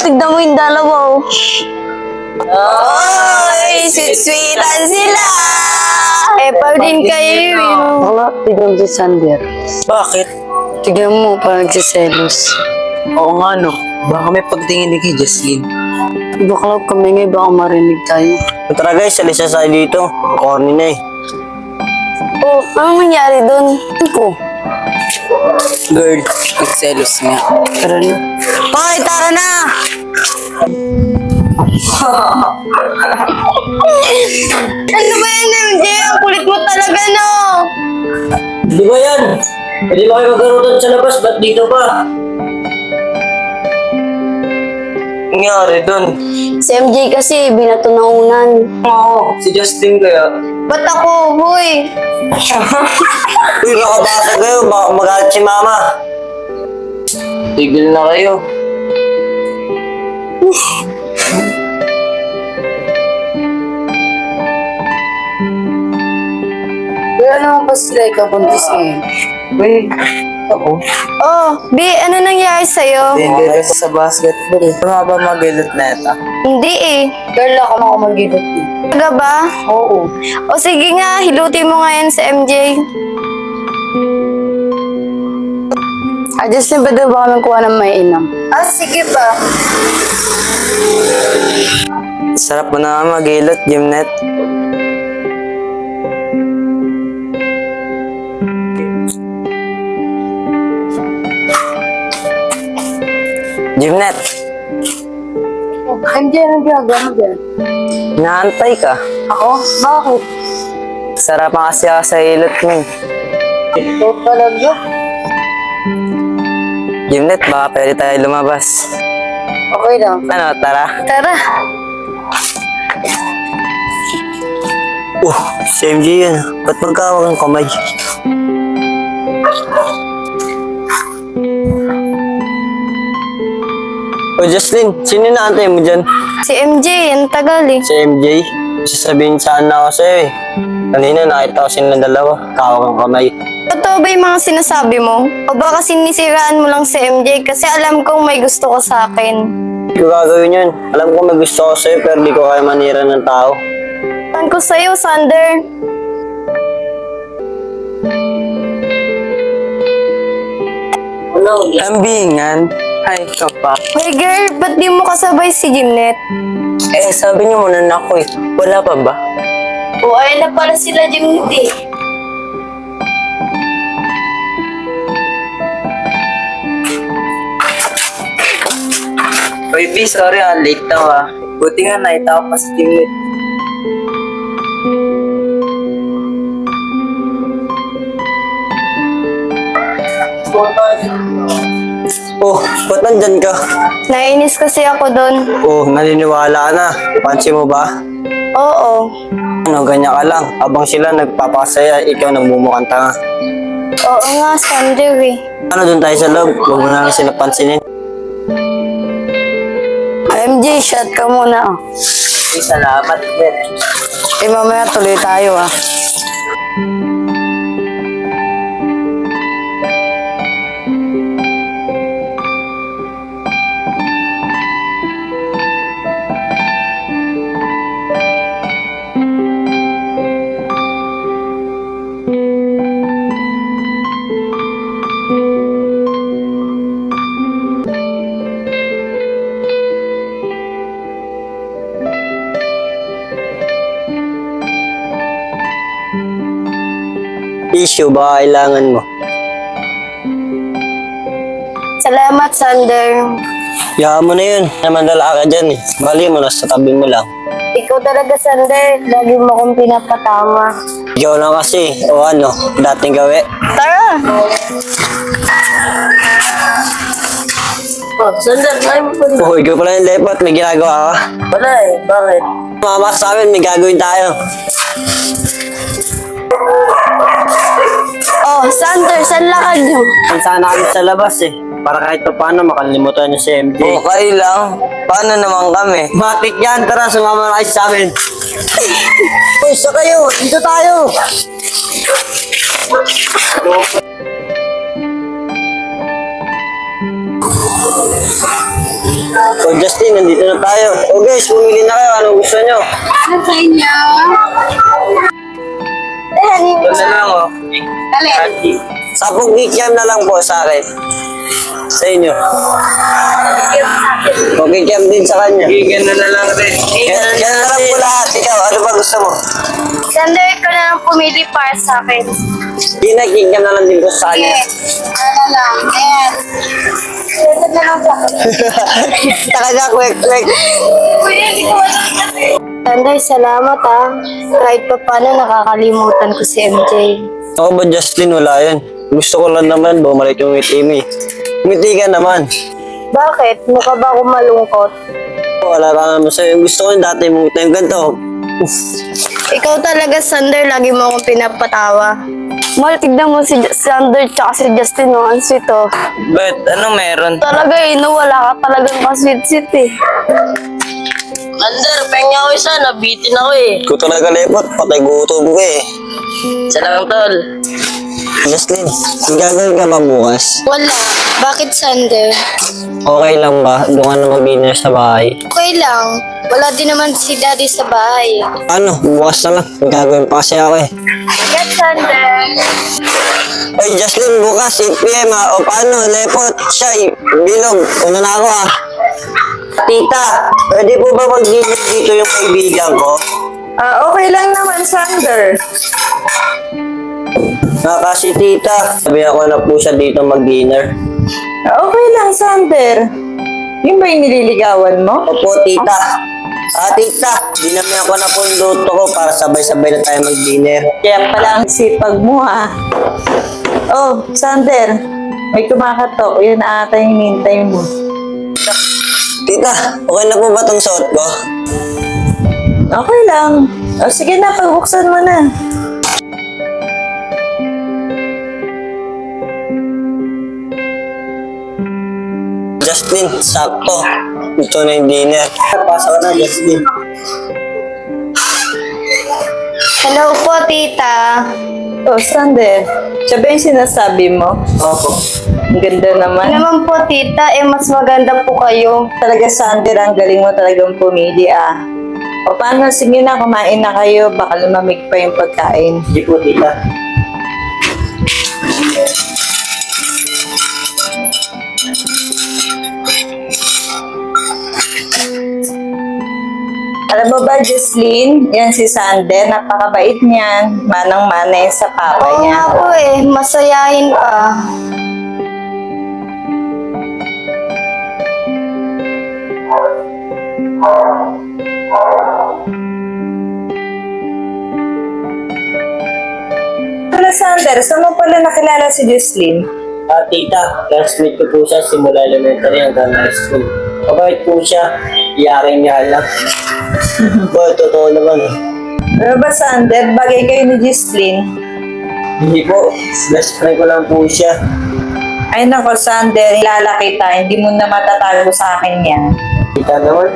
tignan mo yung dalawa, oh. Oy, sweet-sweetan sila! Eh, pa din kayo, Wala, tignan si Sander. Bakit? Tignan mo, parang nagsiselos. Oo nga no. Baka may pagtingin ni kay Jesslyn. Bakla kami ngayon, baka marinig tayo. Tara guys, alis na tayo dito. Corny na eh. Oh, anong nangyari dun? Ko, Girl, nagselos nga. tara na. Hoy, tara na! Ano ba yan, MJ? Ang kulit mo talaga, no? Di ba yan? Pwede ba kayo magkaroon sa labas? Ba't dito pa? Nangyari dun? Si MJ kasi, binato na unan. Oo. Si Justin kaya. Ba't ako, hoy? Uy, makabasa kayo. Baka magalit si mama. Tigil na kayo. Kaya naman pa sila ikabuntis ngayon. Uy, ako. Oh, B, ano nangyari sa'yo? Hindi kasi sa basketball. Ano ba mag-edit na ito? Hindi eh. Girl, ako na ako mag-edit. Talaga ba? Oo. O sige nga, hilutin mo ngayon sa MJ. Adjust na ba daw ba kami kuha ng may inam? Ah, sige ba? Sarap mo na mag-ilot, Gymnet. Gymnet, MJ, anong ginagawa mo dyan? naantay ka. Ako? Bakit? Sarap ang kasi ako sa ilot mo eh. Ito talaga. Gymnet, baka pwede tayo lumabas. Okay lang. Ano, tara? Tara. Si MJ yan. Ba't magkawag ang kamay? O Jocelyn, sino naantay mo dyan? Si MJ, ang tagal eh. Si MJ? Sasabihin saan na ako sa'yo eh. Kanina nakita ko silang dalawa. Kawag ang kamay. Totoo ba yung mga sinasabi mo? O baka sinisiraan mo lang si MJ kasi alam kong may gusto ko sa akin. Hindi ko gagawin yun. Alam ko may gusto ko sa'yo pero di ko kaya manira ng tao. Tan ko sa'yo, Sander. Lambingan? Ay, kapak. Hey girl, ba't di mo kasabay si Gymnet? Eh, sabi niyo muna na ako eh. Wala pa ba? O ay na pala sila Gymnet eh. Uy, B, sorry ah. Late daw ah. Buti nga nakita ko pa si Jimmy. Oh, ba't nandyan ka? Nainis kasi ako doon. Oh, naniniwala na. Pansin mo ba? Oo. Ano, ganyan ka lang. Habang sila nagpapakasaya, ikaw nagmumukhang tanga. Oo nga, Sander eh. Ano, doon tayo sa loob. Huwag mo na lang sila pansinin. MJ, shot ka muna. Ay, salamat, Ben. Eh, mamaya tuloy tayo ah. Issue, baka kailangan mo. Salamat, Sander. Yaman mo na yun. Naman dala ka dyan eh. Bali mo na sa tabi mo lang. Ikaw talaga, Sander. Lagi mo akong pinapatama. Ikaw lang kasi. O ano, dating gawi. Tara! Oh, Sander, kaya mo pa rin. Oh, ikaw pala yung lepot. May ginagawa ka. Wala eh, bakit? Mama sa amin, may gagawin tayo. Oh, Sander, saan lakad niyo? Sana kami sa labas eh. Para kahit pa paano makalimutan niyo si MJ. Okay lang. Paano naman kami? Matik yan. Tara, sumama na kayo sa amin. Uy, sa kayo. Dito tayo. So Justin, nandito na tayo. So guys, pumili na kayo. Anong gusto nyo? Ano sa inyo? Ito na lang oh. Alin? Sapong kikiam na lang po sa akin. Sa inyo. O kikiam din sa kanya. Kikiam na lang rin. Yan na lang po lahat. Ikaw, ano ba gusto mo? Sander ko na lang pumili para sa akin. Hindi na, kikiam na lang din po sa kanya. Ano lang? Ayan. Ito na lang sa akin. Talaga, quick. Sander, salamat ah. Kahit pa paano nakakalimutan ko si MJ. Ako ba Justin, wala yan. Gusto ko lang naman bumalik yung ngiti mo eh. Ngiti ka naman. Bakit? Mukha ba ako malungkot? Wala ka naman sa'yo. Gusto ko yung dati mong ngiti. Yung ganito. Ikaw talaga, Sander. Lagi mo akong pinapatawa. Mal, tignan mo si Sander tsaka si Justin, no? Ang sweet, oh. Ba't? Anong meron? Talaga, no? Wala ka talagang ka-sweet-sweet, eh. Sander, pengen ako isa, nabitin ako eh. Ikaw talaga lepot. Patay gutom ko eh. Isa lang tol. Justin, may gagawin ka ba bukas? Wala. Bakit, Sander? Okay lang ba? Doon ka na mag-dinner sa bahay. Okay lang. Wala din naman si Daddy sa bahay. Ano? Bukas na lang. May gagawin pa kasi ako eh. Bakit, Sander? Ay, Justin, bukas 8 PM ha. O paano? Lepot, Shy, Bilog. Una na ako ha. Tita, pwede po ba mag-dinner dito yung kaibigan ko? Okay lang naman, Sander. Kasi tita, sabi ako na po siya dito mag-dinner. Okay lang, Sander. Yun ba yung nililigawan mo? Opo, tita. Tita, dinamihan ko na po yung luto ko para sabay-sabay na tayo mag-dinner. Kaya pala ang sipag mo, ha? Oh, Sander. May kumakatok. Yun ata yung hinintay mo. Tita, okay na po ba itong suot ko? Okay lang. O sige na, pagbuksan mo na. Justin, sakto. Ito na yung dinner. Pasok na, Justin. Hello po, tita. Oh, Sander. Siya ba yung sinasabi mo? Opo. Ang ganda naman. Naman po, tita. Mas maganda po kayo. Talaga, Sander, ang galing mo talagang pumili, ah. O paano, sige na, kumain na kayo. Baka lumamig pa yung pagkain. Hindi po, tita. Alam mo ba, Jocelyn? Yan si Sander. Napakabait niyan. Manang-mana yan sa papa Oo niya. nga po eh. Masayahin pa. Ano, Sander? Saan mo pala nakilala si Jocelyn? Tita, classmate ko po siya simula elementary hanggang high school. Mabait po siya, iyakin niya lang. Boy, totoo naman. Ano ba, Sander? Bagay kayo ni Jocelyn? Hindi po, best friend ko lang po siya. Ay nako, Sander, kilala kita. Hindi mo na matatago sa akin yan. Tita naman,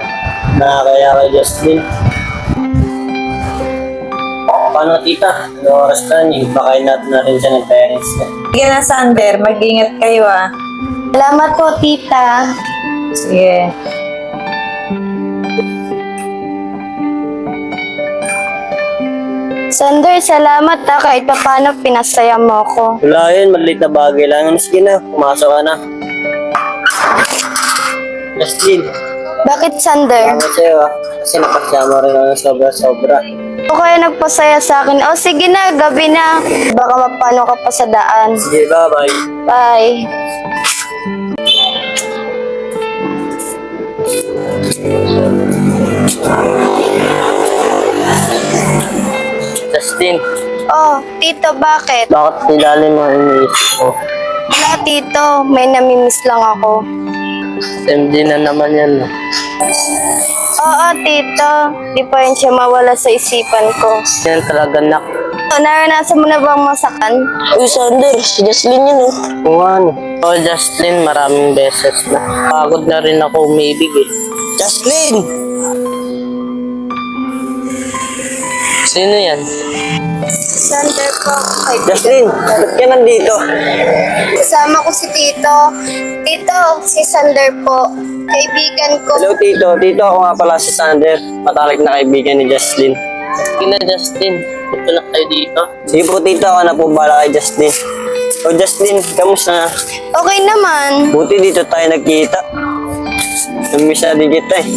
nakakaya kay Justin. Paano tita? Ano oras na niyo? Baka natin na rin siya ng parents niya. Sige na, Sander. Mag-ingat kayo, ah. Salamat po, tita. Sige. Sander, salamat ha. Kahit pa paano pinasaya mo ako. Wala yun, maliit na bagay lang. Sige na, pumasok ka na. Justin, Bakit, Sander? salamat sa'yo ah. Kasi napasama rin ako ng sobra-sobra. O kaya nagpasaya sa akin. O sige na, gabi na. Baka mapano ka pa sa daan. Sige, bye-bye. Bye. Justin, Oh, tito, bakit? bakit nilalim mo iniisip ko? Wala, tito. May namimiss lang ako. MD na naman yan. No? Oo, tito. Di pa rin siya mawala sa isipan ko. Yan talaga nak. So, naranasan mo na bang masakan? Uy, Sander, si Jocelyn yun oh. Oo ano? Oo, Jocelyn, maraming beses na. Pagod na rin ako umibig eh. Jocelyn! Sino yan? Sander po. Ay, Jocelyn, ba't ka nandito? kasama ko si Tito. Tito, si Sander po. Kaibigan ko. Hello, Tito. Tito, ako nga pala si Sander. Matalik na kaibigan ni Jocelyn. Kina Justin, ito na kayo dito. Sige po, Tito. Ako na po bala kay Jocelyn. O, Jocelyn, kamusta? Okay naman. Buti dito tayo nagkita. Namiss na din kita eh.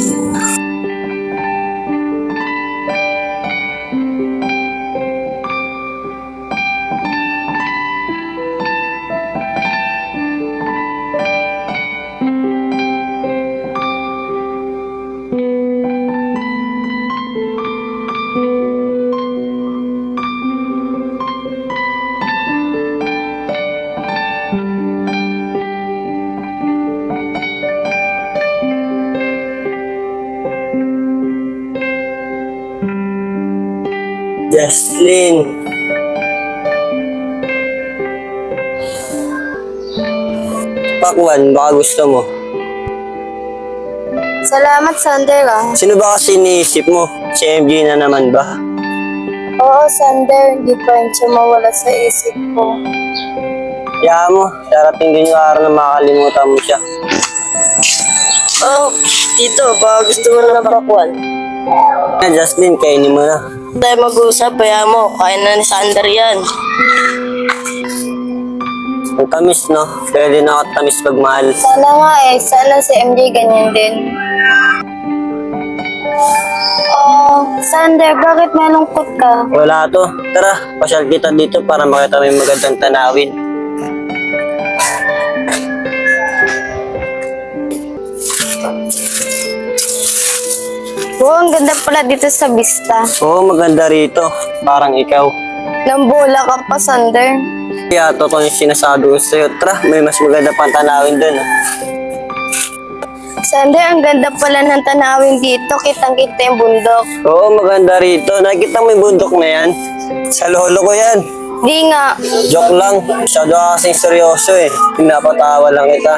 Jocelyn. Pakwan, baka gusto mo. Salamat, Sander Sino ba kasi iniisip mo? Si MJ na naman ba? Oo, Sander. Hindi pa rin siya mawala sa isip ko. Kaya mo, darating din yung araw na makakalimutan mo siya. Oh, Tito, baka gusto mo na ng pakwan. Jocelyn, kainin mo na. Tayo mag-uusap, kaya mo, kaya na ni Sander yan. Ang tamis, no? Pwede na ako tamis pagmahal. Sana nga sana si MJ ganyan din. Oh, Sander, bakit malungkot ka? Wala to. Tara, pasyal kita dito para makita mo yung magandang tanawin. Oo, ang ganda pala dito sa vista. Oo, maganda rito. Parang ikaw. Nambola ka pa, Sander. Kaya totoo yung sinasabi ko sa'yo. Tara, may mas maganda pang tanawin dun. Sander, ang ganda pala ng tanawin dito. Kitang-kita yung bundok. Oo, maganda rito. Nakikita mo yung bundok na yan? Sa lolo ko yan. Di nga. Joke lang. Masyado ka kasing seryoso eh. Pinapatawa lang kita.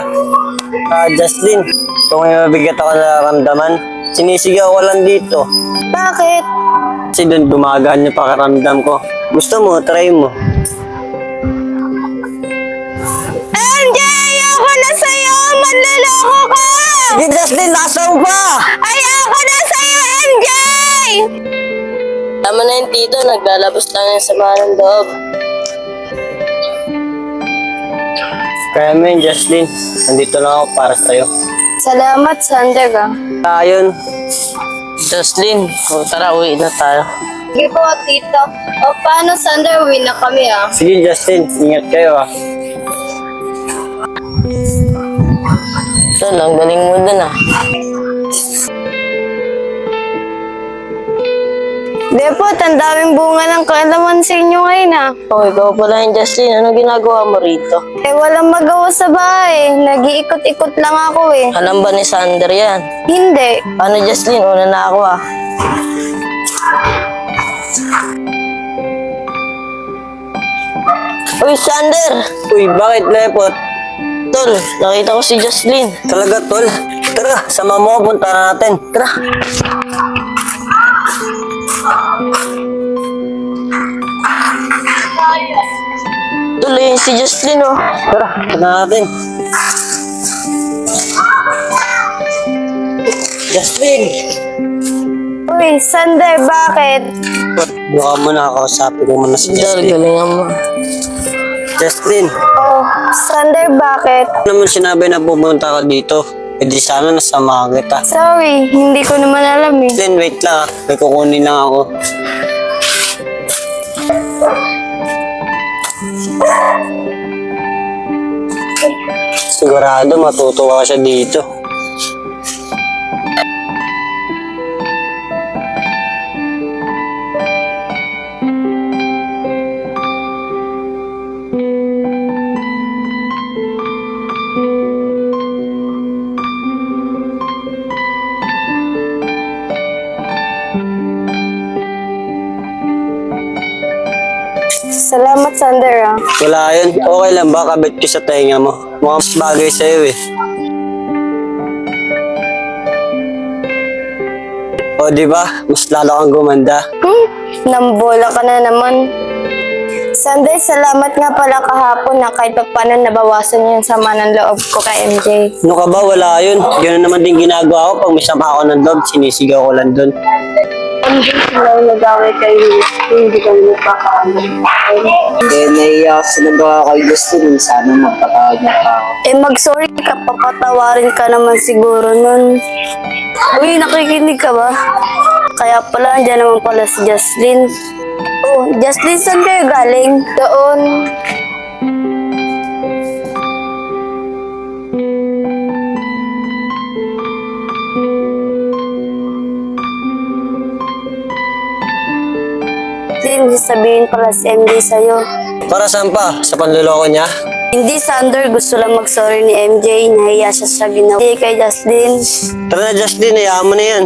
Jocelyn, kung may mabigat ako na nararamdaman, sinisigaw ko lang dito. Bakit? Kasi doon gumagaan yung pakiramdam ko. Gusto mo, try mo. MJ, ayoko na sa'yo! Manloloko ka! Sige, Jocelyn, nasaan pa? Ayoko na sa'yo, MJ! Tama na yung Tito, naglalabas lang yung sama ng loob. Kaya mo yun, Jocelyn. Nandito lang ako para sa'yo. Salamat, Sander. Ayun. Jocelyn, tara, uwi na tayo. Sige po, Tito. O, paano, Sander? Uwi na kami, Sige, Justin. Ingat kayo Tol, ang galing mo dun Depot, ang daming bunga ng kalamansi nyo ngayon, Oh, ikaw pala yung Jocelyn, ano ginagawa mo rito? Eh, walang magawa sa bahay. Nag-iikot-ikot lang ako, Alam ba ni Sander yan? Hindi. Paano Jocelyn, una na ako Uy, Sander! Uy, bakit, Lepot? Tol, nakita ko si Jocelyn. Talaga, tol. Tara, sama mo, punta natin. Tara. Tol, yun si Jocelyn, Tara, punta natin. Justin! Uy, Sander, bakit? Baka mo nakakausapin ko muna si Tol, Justin. galingan mo. Justin, Oh, Sander, bakit? ano naman sinabi na pumunta ka dito? E di sana nasamahan kita. Sorry, hindi ko naman alam Justin, wait lang. May kukunin lang ako. Sigurado matutuwa siya dito. Salamat, Sander, Wala yun. Okay lang ba? Kabit ko sa tenga mo. Mukhang mas bagay sa'yo eh. O, di ba? Mas lalo kang gumanda. Nambola ka na naman. Sander, salamat nga pala kahapon na kahit pa paano nabawasan yung sama ng loob ko kay MJ. Ano ka ba? Wala yun. Gano'n naman din ginagawa ko. Pag may sama ako ng loob, sinisigaw ko lang doon. MJ, sila yung nag-away kay hindi kami nagpakaano. Eh, naiiyak sa nagawa kay Justin. Sana magpatawad na pa ako. Mag-sorry ka, papatawarin ka naman siguro nun. Uy, nakikinig ka ba? Kaya pala, andyan naman pala si Jocelyn. Oh, Jocelyn, saan kayo galing? Doon. Jocelyn, sasabihin pala si MJ sa'yo. Para saan pa? Sa panluloko niya? Hindi, Sander. Gusto lang mag-sorry ni MJ. Nahiya siya sa ginawa kay Jocelyn. Tara na, Justin. Hayaan mo na yan.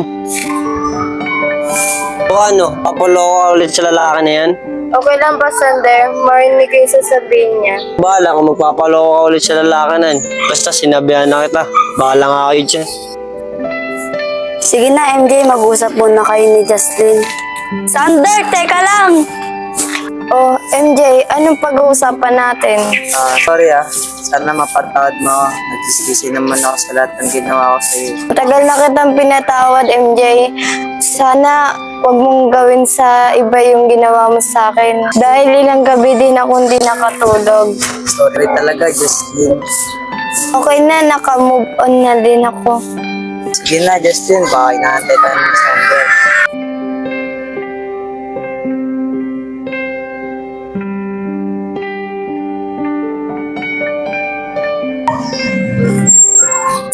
O ano? Papaloko ka ulit sa lalaki na yan? Okay lang ba, Sander? Marinig kayo sasabihin niya. Bahala kung magpapaloko ka ulit sa lalaki na yan. Basta sinabihan na kita. Bahala nga kayo dyan. Sige na, MJ. Mag-usap muna kayo ni Jocelyn. Sander, teka lang! Oh, MJ, anong pag-uusapan natin? Sorry Sana mapatawad mo. Nagsisisi naman ako sa lahat ng ginawa ko sa'yo. Matagal na kitang pinatawad, MJ. Sana huwag mong gawin sa iba yung ginawa mo sa akin. Dahil ilang gabi din akong di nakatulog. Sorry talaga, Justin. Okay na, naka-move on na din ako. Sige na, Justin. Baka inaantay tayo ng Sander.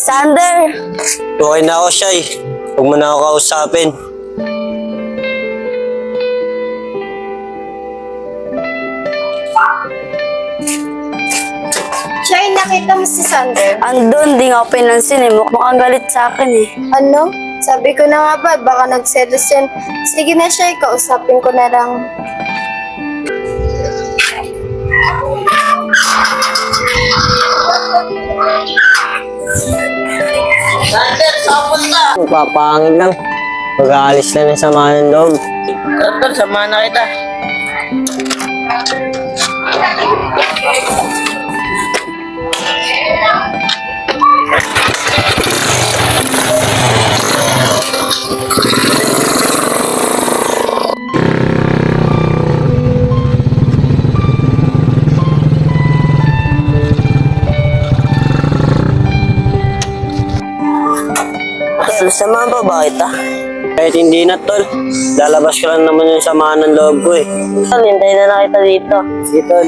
Sander! Okay na ako, Shay. Huwag mo na ako kausapin. Shay, nakita mo si Sander? Andun, di nga ako pinansin eh. Mukhang galit sa akin eh. Ano? Sabi ko na nga ba, baka nagselos yan. Sige na, Shay, kausapin ko na lang. Sander, saan punta? Magpapangit lang. Mag-aalis lang ng sama ng loob. Tol, samahan na kita. Tol, sama ba bakit Kahit hindi na, Tol. Lalabas ko lang naman yung samaan ng loob ko eh. Tol, hintayin na lang kita dito. Sige, Tol.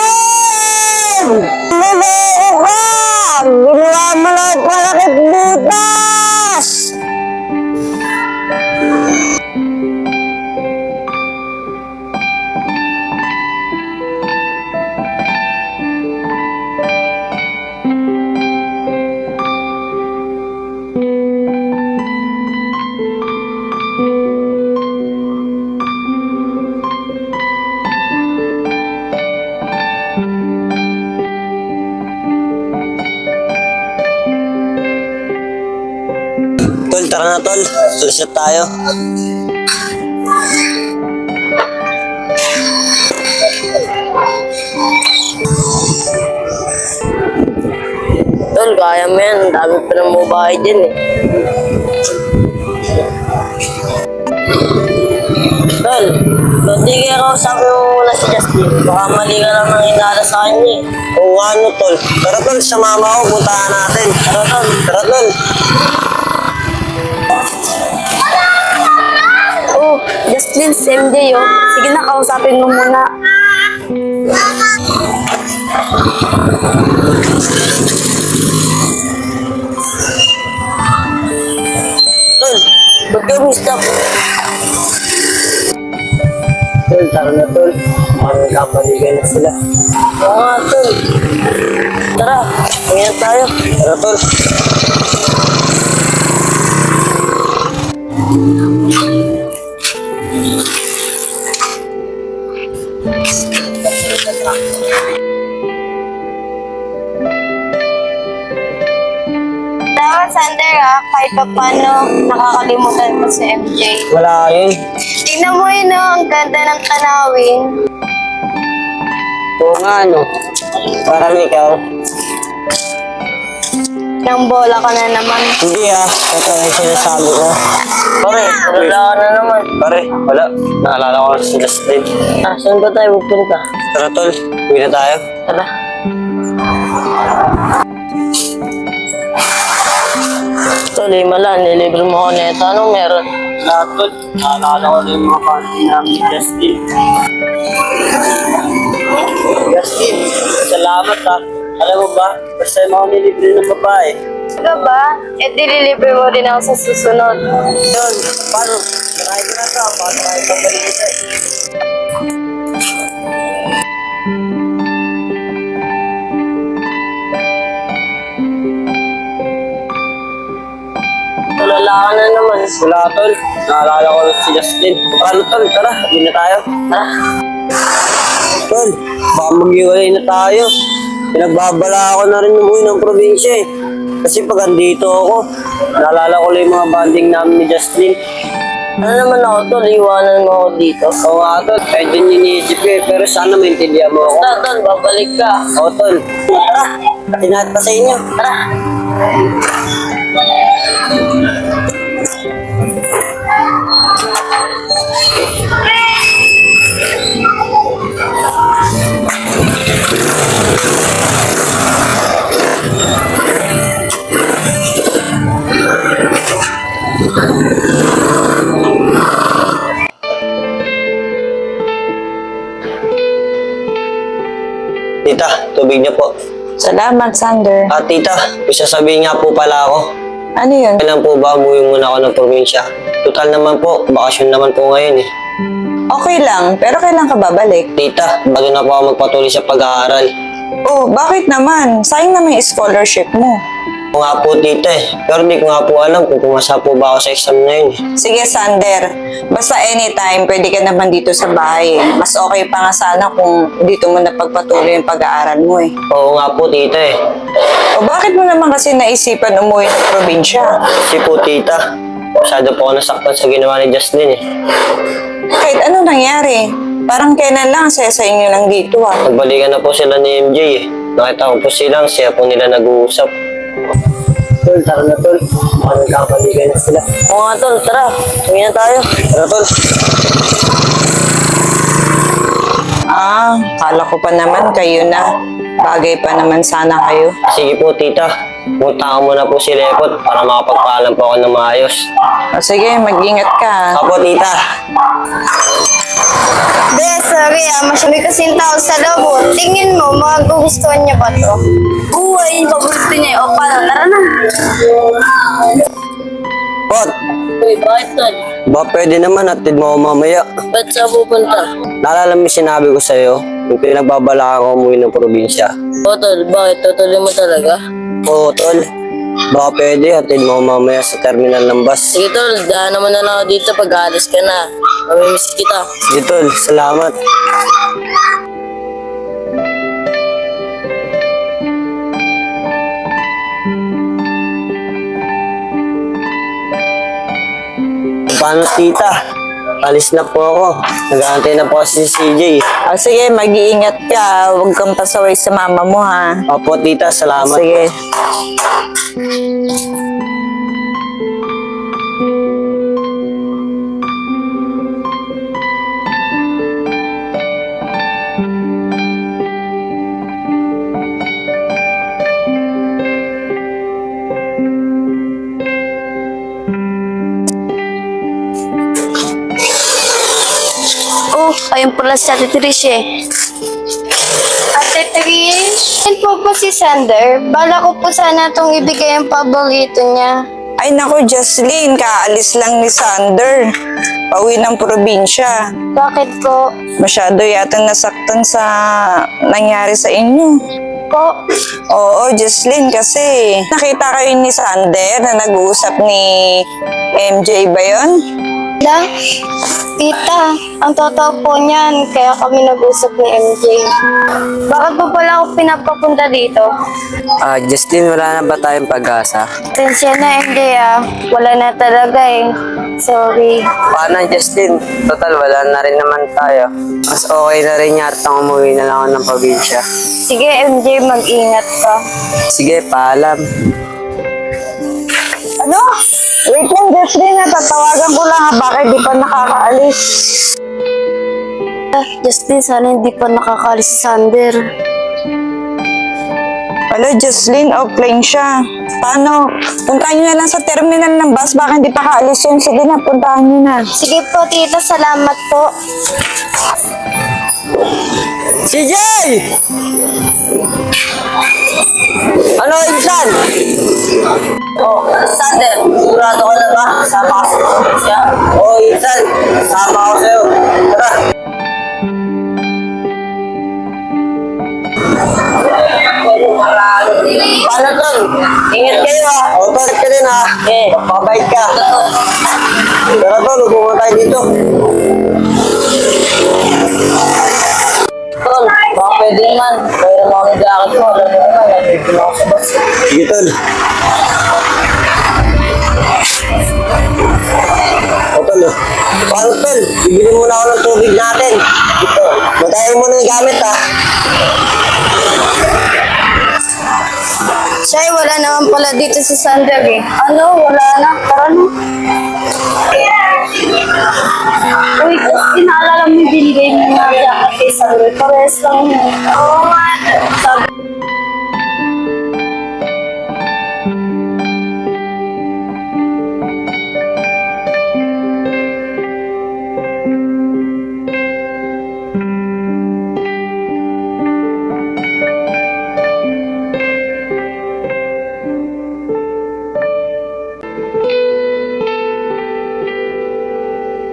Jasmine! Naloko ka! Ginawa mo lang palakit butas! Tol, tara na, Tol. Sulit tayo. Tol, kaya mo yan. Dami pa ng babae dyan eh. Tol, hindi kaya kausapin mo muna si Justin. Baka mali ka lang ang inala sa kanya eh. Oo nga, no, Tol. Tara, Tol, sa mama ko, puntahan natin. Tara, Tol. Tara, Tol. Oh, Jocelyn, si MJ oh. Sige na, kausapin mo muna. Tol, ba't kayo mistap? Tol, tara na, Tol. Parang kapaligan na sila. Oo nga, Tol. Tara, tingnan tayo. Tara, Tol. Salamat, Sander, ha. Kahit pa paano, nakakalimutan mo si MJ. Wala yun. Tingnan mo yun, no? Ang ganda ng tanawin. Oo nga, no. Parang ikaw. Nang bola ka na naman. Hindi ito yung sinasabi ko. Pare, wala ka na naman. Pare, wala. Naalala ko si Justin. Saan ba tayo pupunta? Tara, tol. Uwi na tayo. Tara. Tol, Himala, nilibre mo ako nito. Anong meron? Tol, naalala ko na yung mga party namin ni Justin. Justin, salamat Alam mo ba, first time ako nilibre ng babae. Talaga ba? Dililibre mo din ako sa susunod. Yun, paano? Nakain ko na ito. Paano tayo pabalik ito? Wala ka na naman. Wala, tol. Naalala ko si Justin. Paano, tol? Tara, uwi na tayo. Tara. Tol, baka mag-iwalay na tayo. Pinagbabala ako na rin umuwi ng probinsya eh. Kasi pag andito ako, naalala ko lang yung mga banding namin ni Justin. Ano naman ako, Tol? Iwanan mo ako dito. Oo nga, tol. Kahit din iniisip ko eh. Pero sana maintindihan mo ako. Basta, Tol, babalik ka. Oo, tol. Tara, patinahat pa sa inyo. Tara. Tita, tubig niyo po. Salamat, Sander. Tita, may sasabihin nga po pala ako. Ano yun? Kailan po ba umuwi muna ako ng probinsya? Total naman po, bakasyon naman po ngayon eh. Okay lang, pero kailan ka babalik? Tita, bago na po ako magpatuloy sa pag-aaral. Oh, bakit naman? Sayang naman yung scholarship mo. Oo nga po, tita eh. Pero hindi ko nga po alam kung pumasa po ba ako sa exam na yun eh. Sige, Sander. Basta anytime, pwede ka naman dito sa bahay. Mas okay pa nga sana kung dito mo napagpatuloy yung pag-aaral mo eh. Oo nga po, tita eh. O bakit mo naman kasi naisipan umuwi ng probinsya? Kasi po, tita, masyado po ako nasaktan sa ginawa ni Justin eh. Kahit ano nangyari, parang kailan lang saya sa inyo lang dito ah. Nagbalikan na po sila ni MJ eh. Nakita ko po silang, siya po nila nag-uusap. Tol, tara na tol. Parang kakabalikan na sila. Oo nga, Tol, tara. Uwi na tayo. Tara tol. Kala ko pa naman kayo na. Bagay pa naman sana kayo. Sige po, tita. Punta ko muna po si Lepot para makapagpaalam po ako ng maayos. O sige, mag-ingat ka. Apo, tita. Be, sorry, masyami kasing tao sa loob. Tingin mo, magugustuhan niya ba to? Oo, ayun, pagusto niya. O, paano? Tara na. Pot, Uy, bakit, Tol? ba pwede naman atid mo ako mamaya. Ba't saan pupunta? Naalala mo yung sinabi ko sa'yo, yung pinagbabala ako umuwi ng probinsya. Oo, Tol, bakit? Tutuloy mo talaga? Oo, tol. Baka pwede, atid mo ako mamaya sa terminal ng bus. Sige, Tol, daan naman na lang ako dito pag alis ka na. Mamimiss kita. Sige, tol. Salamat. Paano, tita? Alis na po ako. Nag-aantay na po kasi si CJ. O sige, mag-iingat ka. Huwag kang pasaway sa mama mo ha. Opo, tita. Salamat. Sige. Oh, ayun pala si Ate Trish eh. Ate Trish? Yan po po si Sander. Bala ko po sana itong ibigay ang paborito niya. Ay naku, Jocelyn, kaalis lang ni Sander. Pauwi ng probinsya. Bakit po? Masyado yata nasaktan sa nangyari sa inyo. Po? Oo, Jocelyn, kasi nakita kayo ni Sander na nag-uusap ni MJ ba yun? Tita, ang totoo po niyan, kaya kami nag-usap ni MJ. Bakit po pala ako pinapapunta dito? Justin, wala na ba tayong pag-asa? Tensya na MJ wala na talaga eh. Sorry. Paano, Justin? Total, wala na rin naman tayo. Mas okay na rin yata umuwi na lang ako ng probinsya. Sige MJ, mag-ingat ka. Sige, paalam. Ano? Wait lang, Justin, tatawagan ko lang ha, bakit di pa nakakaalis? Justin, sana hindi pa nakakaalis si Sander. Hello, Jocelyn, offline siya. Paano? Puntahan niyo na lang sa terminal ng bus, baka hindi pa kaalis yun. Sige na, puntahan niyo na. Sige po tita, salamat po. CJ! Ano, Insan? Oh, Sander, sigurado ka na ba? Kasama ka sa probinsya. Oo, Insan. Sama ako sa'yo. Tara. Paano, Tol? Ingat kayo ha. O, balik ka din ha. Eh, Mabait ka. Tara, Tol. Huwag tayo dito. Tol, baka pwede naman. Pwede mo kami jacket mo. Alam mo naman, nandito na ako sa bus. Sige, Tol. O, Tol. Paano, Tol? Bibili muna ako ng tubig natin. Ito. Matayin mo na yung gamit ha. Shay, wala naman pala dito si Sander eh. Ano? Wala na. Tara na. Uy, Justin, naalala mo yung binigay mo na jacket kay Sander. Pares lang yun. Oo nga. Sabi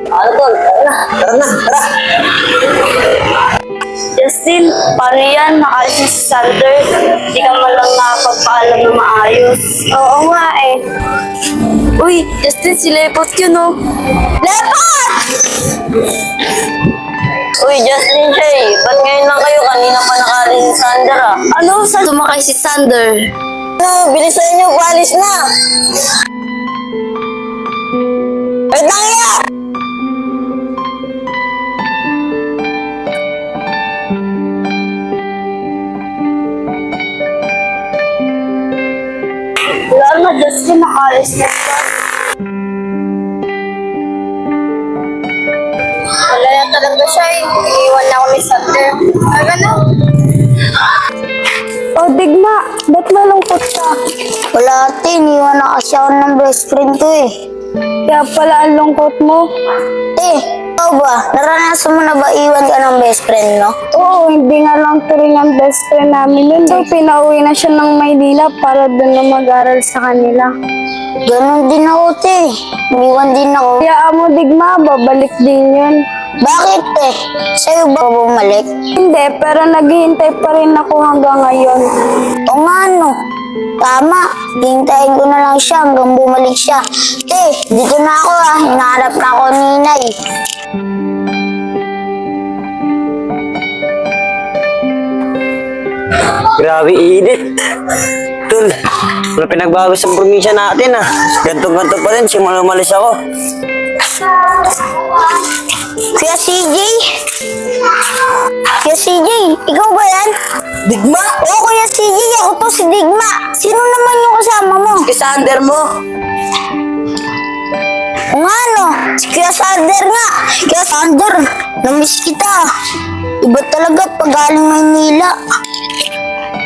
Ano, Tol? Tara na. Tara na, tara. Justin, paano yan? Nakaalis na si Sander. Hindi ka man lang nakapagpaalam na maayos. Oo nga eh. Uy, Justin, si Lepot yun oh. Lepot! Uy, Justin, Shay, ba't ngayon lang kayo? Kanina pa nakaalis si Sander ah. Ano? Saan tumakay si Sander? Ano, bilisan niyo, paalis na! Wait lang ya! Wala na, Justin, nakaalis na siya. Wala na talaga siya eh. Iiwan na ako ni Sander. Aga na. Oh, Digma, ba't malungkot ka? Wala ate, iniwan na kasi ako ng best friend ko eh. Kaya pala ang lungkot mo? Ikaw ba? Naranasan mo na ba iwan ka ng best friend, no? Oo, hindi nga lang ito rin ang best friend namin yun. So, pinauwi na siya ng Maynila para doon na mag-aral sa kanila. Ganon din ako, te. Iniwan din ako. Kaya mo, Digma, babalik din yun. Bakit, te? Sa'yo ba bumalik? Hindi, pero naghihintay pa rin ako hanggang ngayon. O nga, no? Tama. Hintayin ko na lang siya hanggang bumalik siya. Te, dito na ako hinahanap na ako ni Inay. Grabe, init. Tol, wala pinagbago sa probinsya natin ah. Ganto-ganto pa rin, simula umalis ako. Kuya CJ? Kuya CJ, ikaw ba yan? Digma! Oo, Kuya CJ, ako to si Digma. Sino naman yung kasama mo? Si Sander mo! O nga, no? Si Kuya Sander nga. Kuya Sander, namiss kita. Iba talaga pag galing Maynila.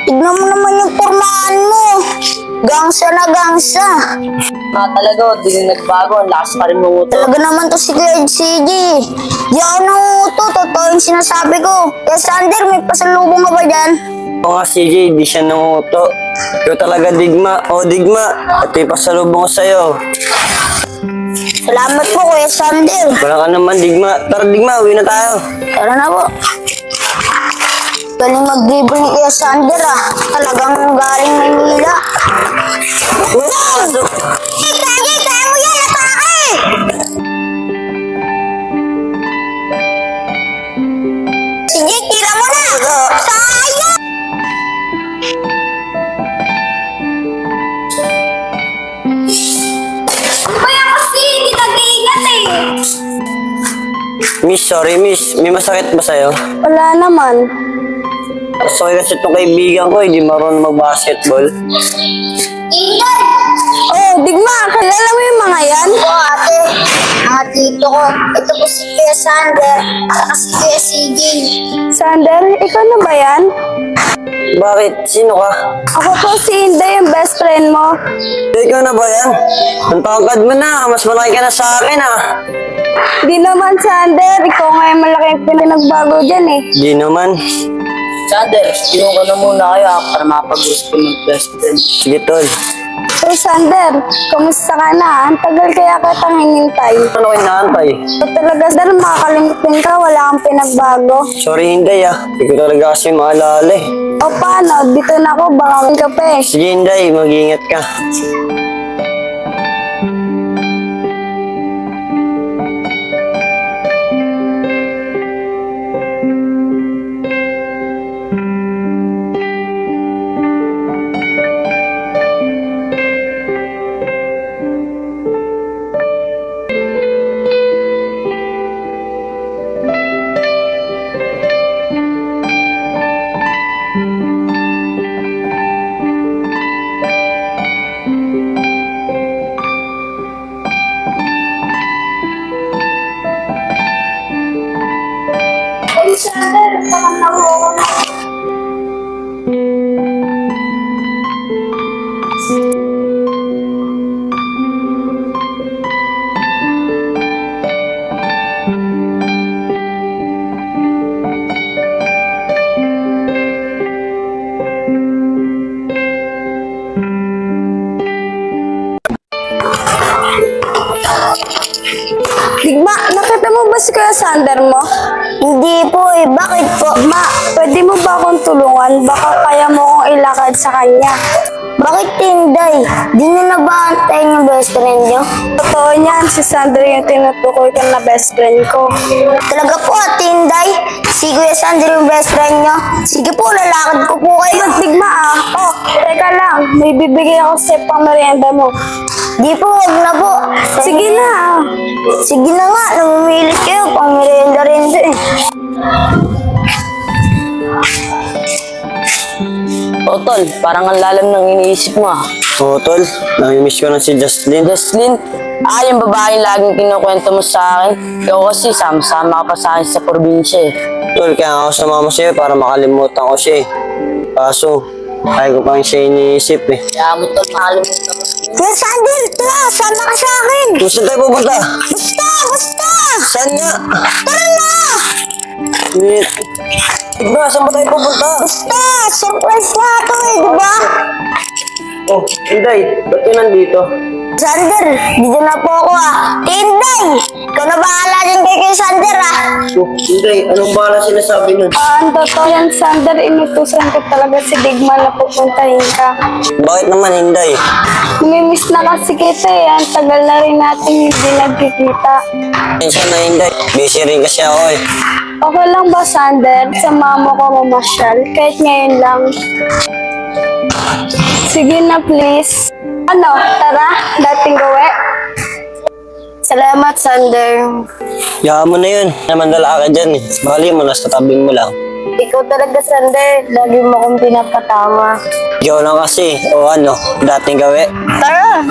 Tignan mo naman yung pormahan mo. Gangsa na gangsa. Talaga, di na nagbago. Ang lakas pa rin mo ito. Talaga naman to si Kuya CJ. Di ako nanguto. Totoo yung sinasabi ko. Kuya Sander, may pasalubong ka ba dyan? Oo nga, CJ, di siya nanguto. Ikaw talaga, Digma. O, Digma, ito yung pasalubong ko sa'yo. Salamat po, Kuya Sander. Wala ka naman, Digma. Tara, Digma, uwi na tayo. Tara na po. Galing mag-dribble ni Kuya Sander Talagang galing Maynila. Wow! Kaya mo yan, atake! Miss, sorry miss. May masakit ba sa'yo? Wala naman. Sorry kasi itong kaibigan ko, hindi marunong mag-basketball. Oh, Digma, kilala mo yung mga yan? Oo, ate. Mga tito ko. Ito po si Kuya Sander. Saka si Kuya CJ. Sander, ikaw na ba yan? Bakit? Sino ka? Ako po si Inday, yung best friend mo. Ikaw na ba yan? Ang tangkad mo na, mas malaki ka na sa akin ah. Di naman, Sander. Ikaw nga yung malaking pinagbago dyan eh. Di naman. Sander, inom ka na muna kayo para mapag-gusto mag-best friend. Sige tol. Oh, Sander, kamusta ka na? Ang tagal kaya kitang hinintay. Ano kayo naantay? So talaga, Sander, makakalimutin ka. Wala kang pinagbago. Sorry Hinday ah. Hindi ko talaga kasi maalala eh. O paano? Dito na ako. Baka may ka pa eh. Sige Hinday, mag-iingat ka. Ay, Sander, baka nakuha na. Digma, nakita mo ba si Kuya Sander mo? Hindi po eh. Bakit po? Ma, pwede mo ba akong tulungan? Baka kaya mo akong ilakad sa kanya. Bakit Tinday? Di nyo na ba antayin yung best friend nyo? Totoo niyan, si Sander yung tinutukoy ko na best friend ko. Talaga po, Tinday. Si Kuya Sander yung best friend nyo. Sige po, lalakad ko po kayo. Digma ah. Oh, teka lang. May bibigay ako sa pang merienda mo. Di po, wag na po. Sige na. Sige na nga, namimilit kayo. Pang merienda rin eh. O tol, parang ang lalim ng iniisip mo ah. Oo tol, namimiss ko na si Jocelyn. Jocelyn, yung babaeng laging kinukwento mo sa akin. Ikaw kasi sama-sama ka pa sa akin sa probinsya eh. Tol, kaya nga ako sumama sa'yo para makalimutan ko siya eh. Kaso, ayaw ko pang siya iniisip eh. Kaya mo tol, makalimutan mo. Kuya Sander, tara, sama ka sa akin. Kung saan tayo pupunta? Basta! Saan nga? Tara na! Wait. Tignan, saan ba tayo pupunta? Basta! Surprise nga ito eh, di ba? Oh, Hinday, ba't yun nandito? Sander, dito na po ako ah. Tinday! Ikaw na bahala dyan kay Kuya Sander ah. Oh, Hinday, anong bala sinasabi nun? Ang totoo yan, Sander. Inutusan ko talaga si Digma na pupuntahin ka. Bakit naman Hinday? Namimiss na kasi kita eh. Ang tagal na rin natin hindi nagkikita. Minsan na Hinday, busy rin kasi ako eh. Okay lang ba, Sander? Sama mo ko mamasyal. Kahit ngayon lang. Sige na, please. Ano? Tara, dating gawe. Salamat, Sander. Yaman mo na yun. Naman dala ka dyan eh. Bali mo, nasa tabi mo lang. Ikaw talaga, Sander. Lagi mo akong pinapatawa. Ikaw lang kasi, o ano, dating gawi. Tara!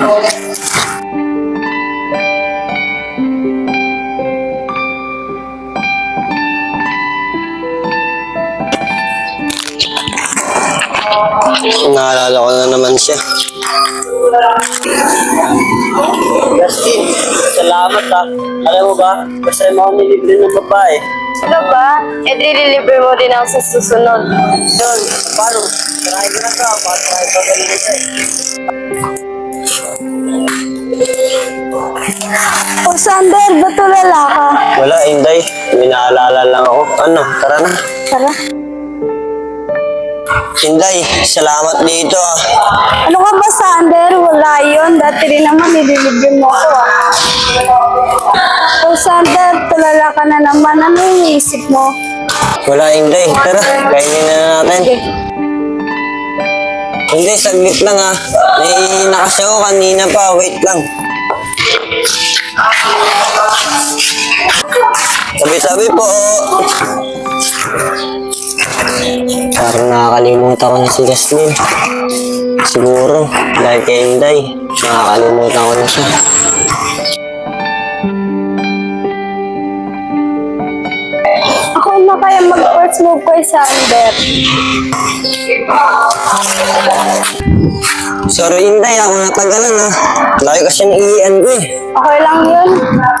Naalala ko na naman siya. Justin, salamat ah. Alam mo ba, kasi mo ako nilibre ng babae. Ano ba? E dililibre mo din ako sa susunod. Yun, paano? Try ko na to, try ko na rin ito. O Sander, ba't tulala ka? Wala, Inday. May naalala lang ako. Ano, tara na. Tara. Inday, salamat dito ah. Ano ka ba, Sander? Wala yun. Dati rin naman, nililibre mo ako ah. O Sander, tulala ka na naman. Ano yung isip mo? Wala, Inday. Tara, kainin na natin. Inday, saglit lang ah. Nakasya ko kanina pa. Wait lang. Sabi-sabi po. Parang nakakalimutan ko na si Jaslyn. Siguro, dahil kay Inday, nakakalimutan ko na siya. Ako na kaya mag-first move kay Sander. Sorry Inday, ako natagalan ha. Layo kasi ng iian ko eh. Okay lang yun.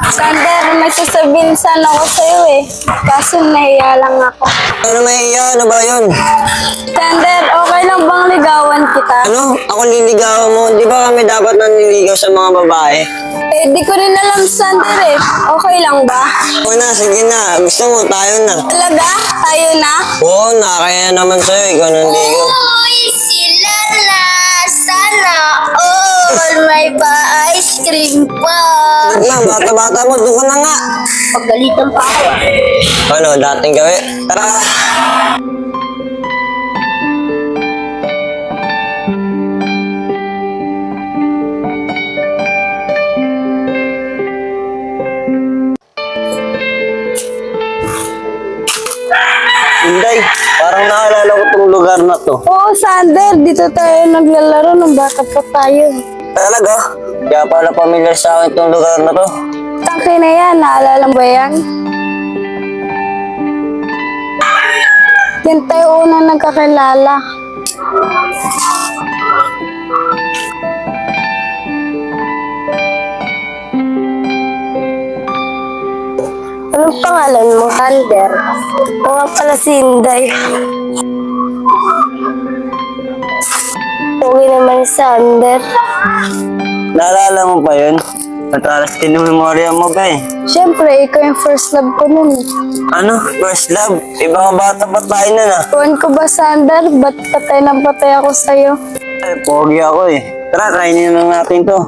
Sander, may sasabihin sana ako sa'yo eh. Kaso nahiya lang ako. Ano mahiya? Ano ba yun? Sander, okay lang bang ligawan kita? Ano? Ako liligawan mo? Di ba kami dapat nanliligaw sa mga babae? Eh, di ko rin alam, Sander eh. Okay lang ba? Oo na, sige na. Gusto mo, tayo na. Talaga? Tayo na? Oo, nakakaya naman sa'yo. Ikaw nanligaw. Uy, sila na. Sana all may pa-ice cream pa. Na, bata-bata mo, doon ka na nga. Pagalitan pa ako. Ano, dating gawi? Tara. Inday, parang naalala ko tong lugar na to. Oo, Sander. Dito tayo naglalaro nung bata pa tayo. Talaga? Kaya pala pamilyar sa akin tong lugar na to. Tangke na yan. Naalala mo ba yan? Yan tayo una nagkakilala. Anong pangalan mo? Sander. O nga pala si Inday. Pogi naman si Sander. Naalala mo pa yun? Matalas din yung memorya mo ba eh? Siyempre, ikaw yung first love ko nun. Ano? First love? Ibang bata pa tayo na na. Tuwan ko ba, Sander? Ba't patay na patay ako sa'yo? Ay, pogi ako eh. Tara, kainin lang natin to.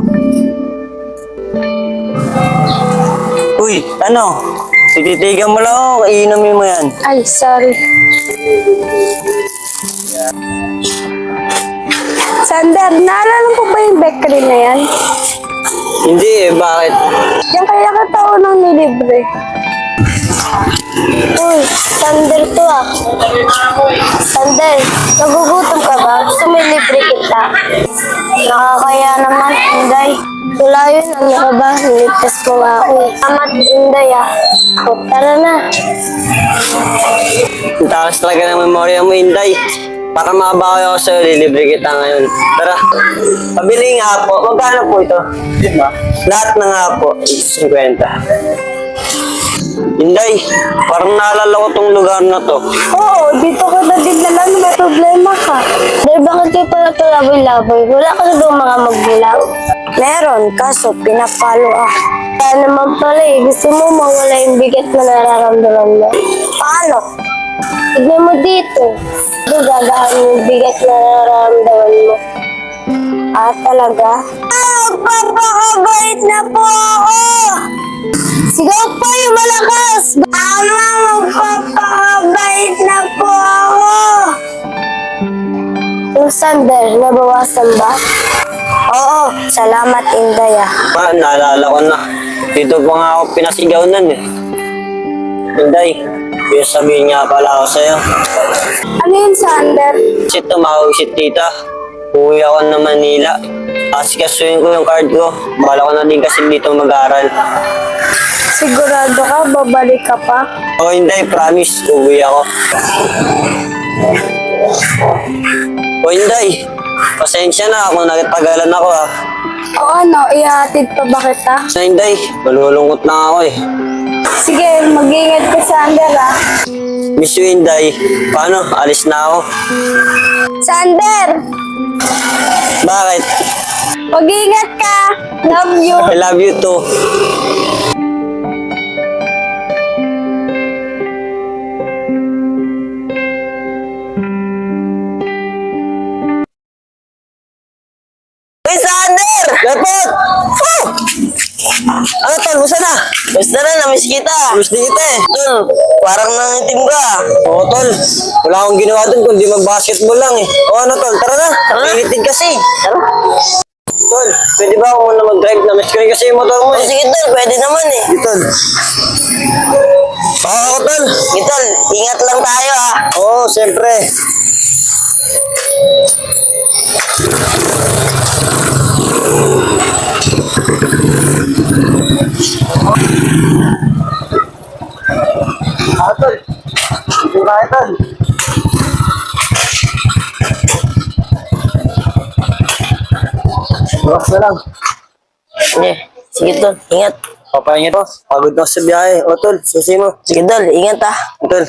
Uy, ano? Tititigan mo lang ako, iinumin mo yan. Ay, sorry. Sander, naalala ko ba yung bakery na yan? Hindi eh, bakit? Yan kaya kita unang nilibre. Uy, Sander to ah. Sander, nagugutom ka ba? Gusto mo libre kita? Nakakaya naman, Inday. Wala yun, ano ka ba? Niligtas ko nga ako eh. Amat, Inday ah. O, tara na. Ang takas talaga ng memorya mo, Inday. Para mabawi ako sa'yo, lilibre kita ngayon. Tara, pabili nga po. Magkano po ito? Lahat na nga po, 50. Inday, parang naalala ko tong lugar na to. Oo, dito ka na din nalang may problema ka. Dahil bakit kayo pala palaboy-laboy? Wala ka na doon mga magbulaw? Meron, kaso pinapalo ah. Kaya naman pala eh, gusto mo mawala yung bigat na nararamdaman mo. Paano? Tignan mo dito. Ito gagaan yung bigat na nararamdaman mo. Ah, talaga? Magpapakabait na po ako! Sigaw po yung malakas! Mama, magpapakabait na po ako! Yung Sander, nabawasan ba? Oo, salamat Inday ah. Naalala ko na. Dito pa nga ako pinasigaw nun eh. Inday, yung sabihin nga pala ako sa'yo. Ano yun, Sander? Kasi tumawag si tita. Uwi ako ng Manila. Asikasuhin ko yung card ko. Bala ko na din kasi dito mag-aaral. Sigurado ka, babalik ka pa? O Inday, promise, uwi ako. O Inday, pasensya na kung nagtagalan ako ha. O ano, ihatid pa ba kita? Sa Inday, malulungkot na ako eh. Sige, mag-ingat ka, Sander ah. Miss you Inday, paano? Alis na ako. Sander! Bakit? Mag-ingat ka! Love you! I love you too. Hey, Sander! Lepot! Oh! Ano tol, musta na? Basta na, namiss kita. Namiss din kita eh. Tol, parang nangitim ka. Oo tol, wala akong ginawa dun kundi mag-basketball lang eh. O ano tol, tara na. Nangitim kasi. Tara. Tol, pwede ba ako muna mag-drive? Namiss ko rin kasi yung motor mo eh. Sige tol, pwede naman eh. Tol. Oo, tol. Tol, ingat lang tayo ah. Oo, siyempre. Tol. Hindi tayo, tol. Bukas na lang. Sige tol, ingat. Papahinga to. Pagod na ako sa biyahe. O, tol, susi mo. Sige tol, ingat ah. Tol.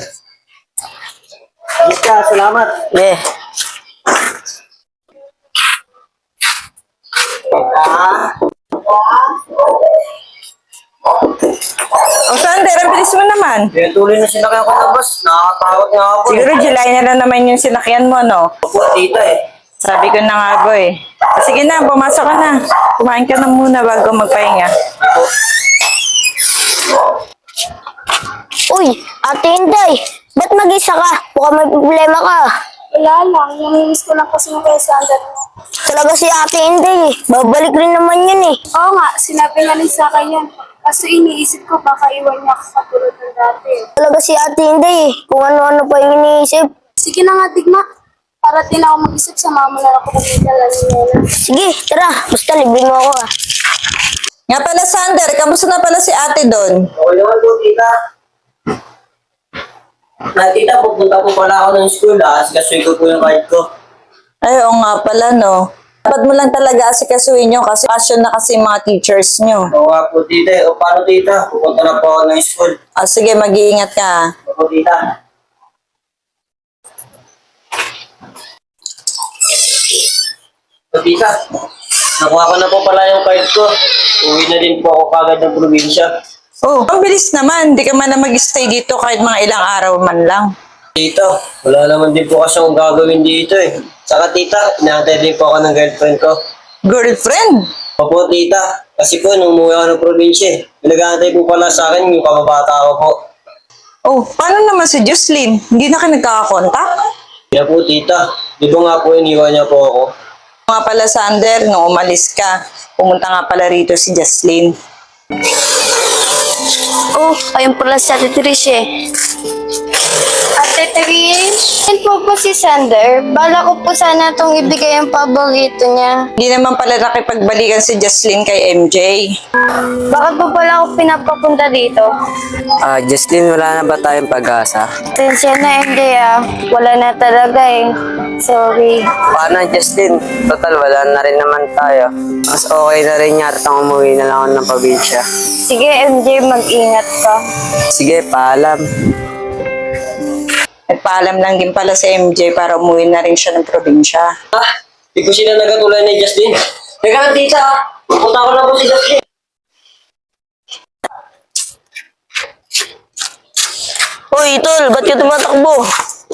Ingat ka, salamat. O Sander, ang bilis mo naman. Yan tuloy na sinakyan ko na, boss. Nakakatakot nga ako. Siguro July na lang naman yung sinakyan mo, no? Opo, tita eh. Sabi ko na nga, boy. Sige na, pumasok ka na. Kumain ka na muna bago magpahinga. Uy, Ate Inday, ba't mag-isa ka? Baka may problema ka. Wala lang, namimiss ko lang kasi yung kay Sander mo. Talaga si Ate Inday, babalik rin naman yun eh. Oo nga, sinabi nga rin sa akin yan. Kaso iniisip ko baka iwan niya ako katulad ng dati. Talaga si Ate Inday, kung ano-ano pa yung iniisip. Sige na nga, Digma. Para din ako mag-isip sa mama na ako kumita lang nila. Sige, tara, basta libre mo ako ah. Nga pala, Sander, kamusta na pala si ate doon? Okay naman po, tita. Tita, pupunta po pala ako ng school, kasi ko po yung card ko. Ay, oo nga pala, no? Dapat mo lang talaga asikasuhin nyo kasi passion na kasi yung mga teachers nyo. Oo nga po, tita. O, paano, tita? Pupunta na po ako ng school. Sige, mag-iingat ka. Opo, tita. O, tita. Nakuha ko na po pala yung card ko. Uwi na din po ako kagad ng probinsya. Oh, ang bilis naman. Di ka man na mag-stay dito kahit mga ilang araw man lang. Tita, wala naman din po kasi akong gagawin dito eh. Saka tita, inaantay din po ako ng girlfriend ko. Girlfriend? Opo, tita. Kasi po, nung umuwi ako ng probinsya, pinag-aantay po pala sa akin yung kababata ko po. Oh, paano naman si Jocelyn? Hindi na ka nagkakakontak? Kaya po, tita. Di ba nga po iniwan niya po ako? Nga pala, Sander, nung umalis ka, pumunta nga pala rito si Jocelyn. Oh, ayun pala si Ate Trish eh. Ate Trish? Yan po si Sander. Bala ko po sana itong ibigay ang paborito niya. Hindi naman pala nakipagbalikan si Jocelyn kay MJ. Bakit po pala ako pinapapunta dito? Justin, wala na ba tayong pag-asa? Tensya na MJ ah. Wala na talaga eh. Sorry. Paano, Justin? Total, wala na rin naman tayo. Mas okay na rin yata umuwi na lang ako ng probinsya. Sige MJ, mag-ingat ka. Sige, paalam. Nagpaalam lang din pala si MJ para umuwi na rin siya ng probinsya. Di ko sila nagatulad ni Justin. Teka lang, tita. Pupunta ko na po si Justin. Hoy tol, ba't ka tumatakbo?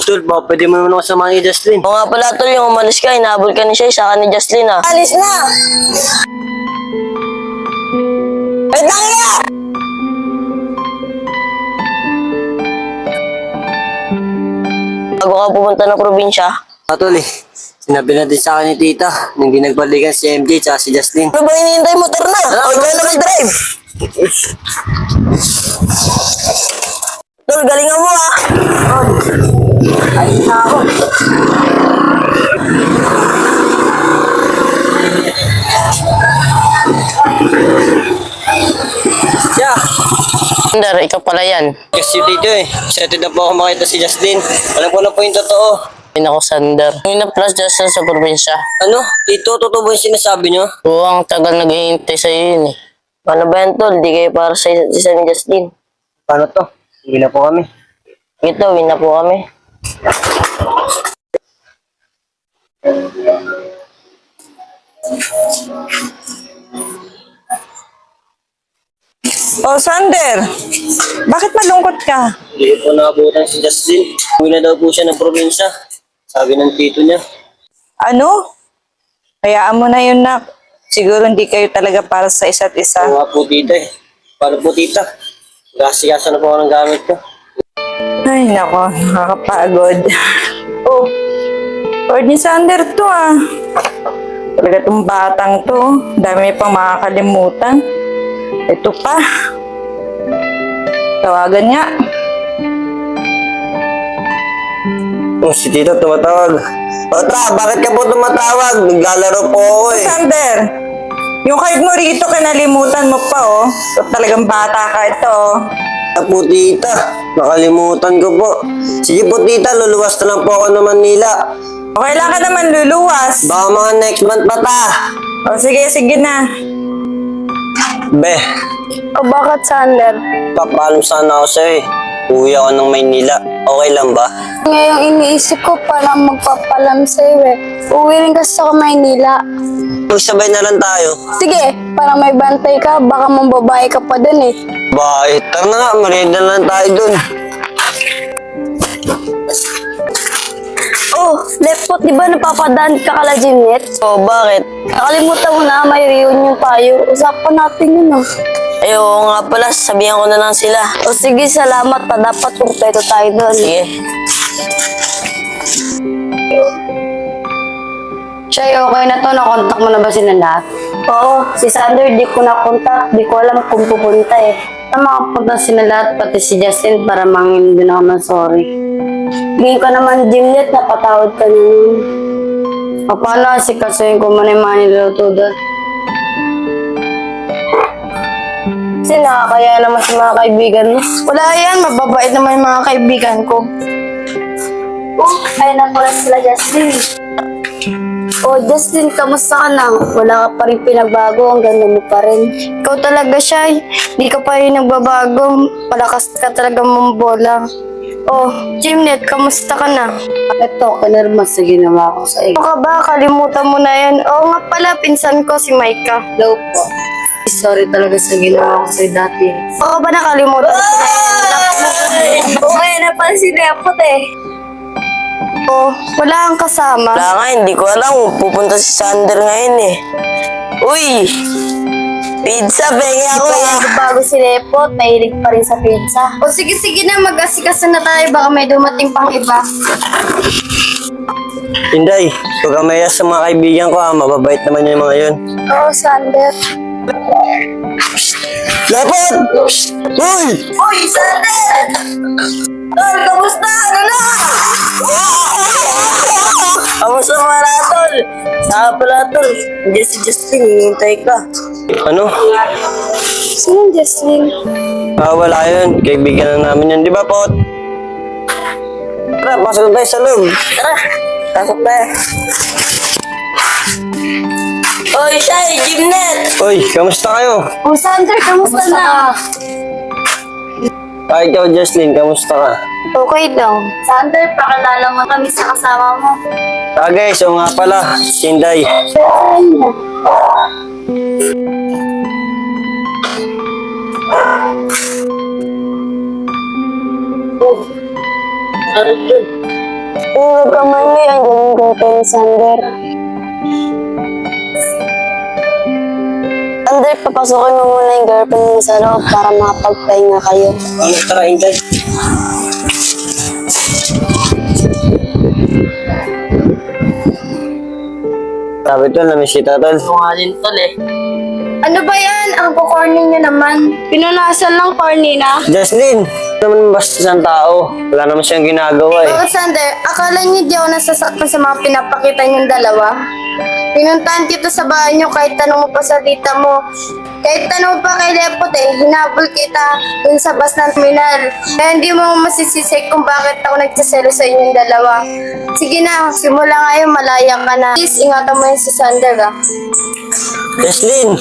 Tol, ba, pwede mo naman ako samahan ni Justin. Oo nga pala tol, yung umalis ka, inahabol ka ni siya, saka ni Jocelyn ah. Alis na! Wait lang ya! Bago ka pumunta ng probinsya, Tol eh. Sinabi na din sa akin ni tita nung hindi nagbalikan si MJ at si Justin. ano ba hinihintay mo? Tara na! Ikaw na mag-drive! Tol, galingan mo ah! Siya! Sander, ikaw pala yan. Kasi tito eh. Excited na po ako makita si Justin. Alam ko na po yung totoo. Ayun ako, Sander. Yung na-plus Justin sa probinsya. Ano? Tito, totoo ba yung sinasabi niyo? Oo, ang tagal naghihintay sa'yo yun eh. Paano ba yan, tol? Di kayo para sa isa ni Justin. Paano to? Hindi na po kami. Ito, win na po kami. Oh, Sander, bakit malungkot ka? Hindi po nakabutan si Justin. Uwi na daw po siya ng probinsya. Sabi ng tito niya. Ano? Hayaan mo na yun, nak. Siguro hindi kayo talaga para sa isa't isa. Oo nga po tita eh. Paano po tita? Gasikasan na po ako ng gamit ko. Ay, nako, nakakapagod. Oh, Lord ni Sander to ah. Talaga tong batang to. Dami pang makakalimutan. Ito pa. Tawagan nga. Oh, si Tito tumatawag. Ota, bakit ka po tumatawag? Naglalaro po ako eh. Sander, yung card mo rito, kinalimutan mo pa, oh. So, talagang bata ka ito, oh. Po, tita. Nakalimutan ko po. Sige po, tita. Luluwas na lang po ako ng Manila. Okay lang ka naman luluwas. Baka mga next month pa ta. O, sige, sige na. Be, O bakit, Sander? papaalam sana ako sa'yo eh. Uwi ako ng Maynila. Okay lang ba? Ngayong iniisip ko parang magpapalam sa'yo eh. Uwi rin kasi sa Maynila. Magsabay na lang tayo. Sige, parang may bantay ka, baka mambabae ka pa dun eh. Bakit? Tara na nga, merienda na lang tayo dun. Oh, Lepot, di ba napapadaan ka kala Jimnet? Oh, bakit? Nakalimutan mo na, may reunion tayo. Usapan natin yun ah. Ay, oo nga pala, sabihan ko na lang sila. O sige, salamat pa. Dapat kumpleto tayo doon. Sige. Shay, okay na to. Nakontak mo na ba sila lahat? Oo, si Sander di ko nakontak. Di ko alam kung pupunta eh. Makapunta sila lahat, pati si Justin para mangin din ako ng sorry. Hindi ka naman Jimnet, napatawad ka na nun. O paano, sikasuhin ko muna yung mga niluto doon. Kasi nakakaya naman sa mga kaibigan mo. Wala yan, mababait naman yung mga kaibigan ko. Oh, ayun na pala sila Justin. Oh, Justin, kamusta ka na? Wala ka pa rin pinagbago, ang ganda mo pa rin. Ikaw talaga, Shay. Di ka pa rin nagbabago. Malakas ka talaga mong bola. Oh, Jimnet, kamusta ka na? Eto, kanarma sa ginawa ko sa iyo. Ano ka ba? Kalimutan mo na yan. Oo nga pala, pinsan ko si Maika. Hello po. Sorry talaga sa ginawa ko sa'yo dati. Oo ba nakalimutan ko na yan? Okay na pala si Lepot eh. Oh, wala kang kasama. Wala nga, hindi ko alam kung pupunta si Sander ngayon eh. Uy! Pizza, pengi ako Kaya ah. bago si Lepot, mahilig pa rin sa pizza. O sige na, mag-asikaso na tayo. Baka may dumating pang iba. Inday, huwag kang maya sa mga kaibigan ko ha. Mababait naman yung mga yun. Oo, Sander. Lepot! Uy! Uy, Sander! Tol, kamusta? Ano na? Kamusta mga na, tol? Saka pala, tol. Hindi si Justin, hinihintay ka. Ano? Sino Justin? Wala yun. Kaibigan na namin yun. Di ba, Pot? Tara, pasok na tayo sa loob. Tara, pasok tayo. Oy, Shay, Jimnet! Uy, kamusta kayo? Oh, Sander, kamusta na? Ikaw, Jocelyn, kamusta ka? Okay daw. Sander, pakilala mo kami sa kasama mo. Guys, o nga pala, si Inday. Huwag ka man eh, andyan yung girlfriend ni Sander. Sander, papasukin mo muna yung girlfriend mo sa loob para makapagpahinga kayo. Tara, Inday. Sabi tol, namiss kita tol. Ito nga din, tol eh. Ano ba yan? Ang kukorny niyo naman. Pinunasan lang corny na. Jocelyn, naman basta isang tao. Wala naman siyang ginagawa eh. Bakit, Sander? Akala niyo di ako nasasaktan sa mga pinapakita niyong dalawa? Pinuntahan kita sa bahay niyo kahit tanong mo pa sa tita mo. Kahit tanong mo pa kay Lepot eh, hinabol kita dun sa bus ng terminal. Kaya hindi mo masisisi kung bakit ako nagsaselo sa inyong dalawa. Sige na, simula ngayon malaya ka na. Please, ingatan mo yun si Sander ah. Jocelyn!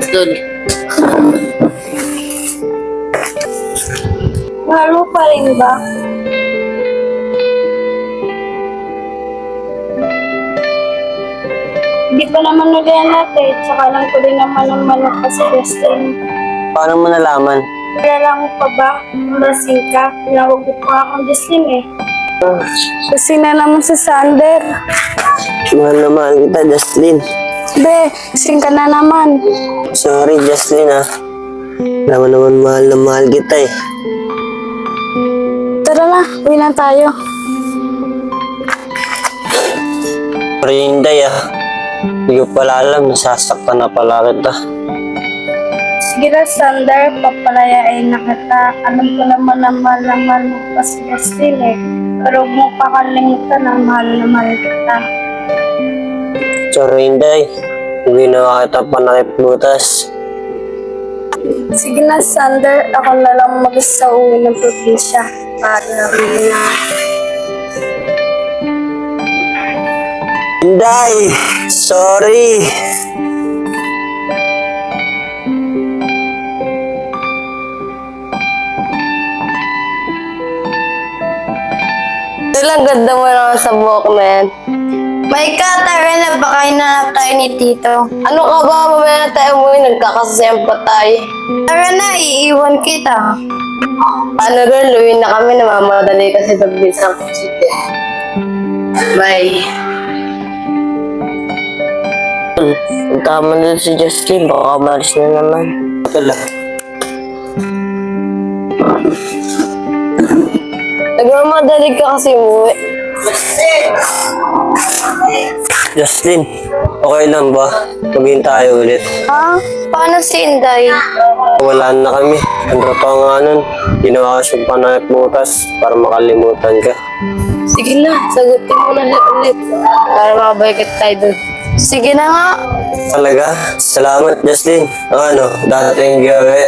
Tol. Mahal mo pa rin ba? Hindi pa naman ulihan natin. Tsaka lang ko rin naman ang manok kasi Justin. Paano mo nalaman? Kilala mo pa ba? Lasing ka. Tinawag ko pa akong Justin eh. Kasi na naman si Sander. Mahal na mahal kita, Jocelyn. Be, sing ka na naman. Sorry, Jocelyn ah. Alam mo naman mahal na mahal kita eh. Tara na, uwi na tayo. Pero Inday hindi ko pala alam, nasasaktan na pala kita. Sige na, Sander, papalayain na kita. Alam ko naman na mahal mo pa si Justin eh. Pero huwag mo kakalimutan na mahal kita. Sorry Inday, hindi na kita pa nakiputas. Sige na, Sander, ako na lang mag-isa uwi ng probinsya. Para rin na. Inday, sorry. Ilang ganda mo naman sa buhok na yan. May tara na, baka hinanap tayo ni Tito. Ano ka ba? Mamaya tayo mo nagkakasempa tayo. Tara na, iiwan kita. Paano girl, uwi na kami, namamadali kasi sa Bisang City. Bye. Tama na si Justin, baka malis na naman. Wala. Nagmamadali ka kasi umuwi. Justin, okay lang ba? Maging tayo ulit. Ha? Paano si Inday? Wala na kami. Ang totoo nga nun, ginawa ko siyang panakiputas para makalimutan ka. Sige na, sagutin mo na ulit. Para makabalik tayo dun. Sige na nga. Talaga? Salamat, Justin. Ano, dating gawi.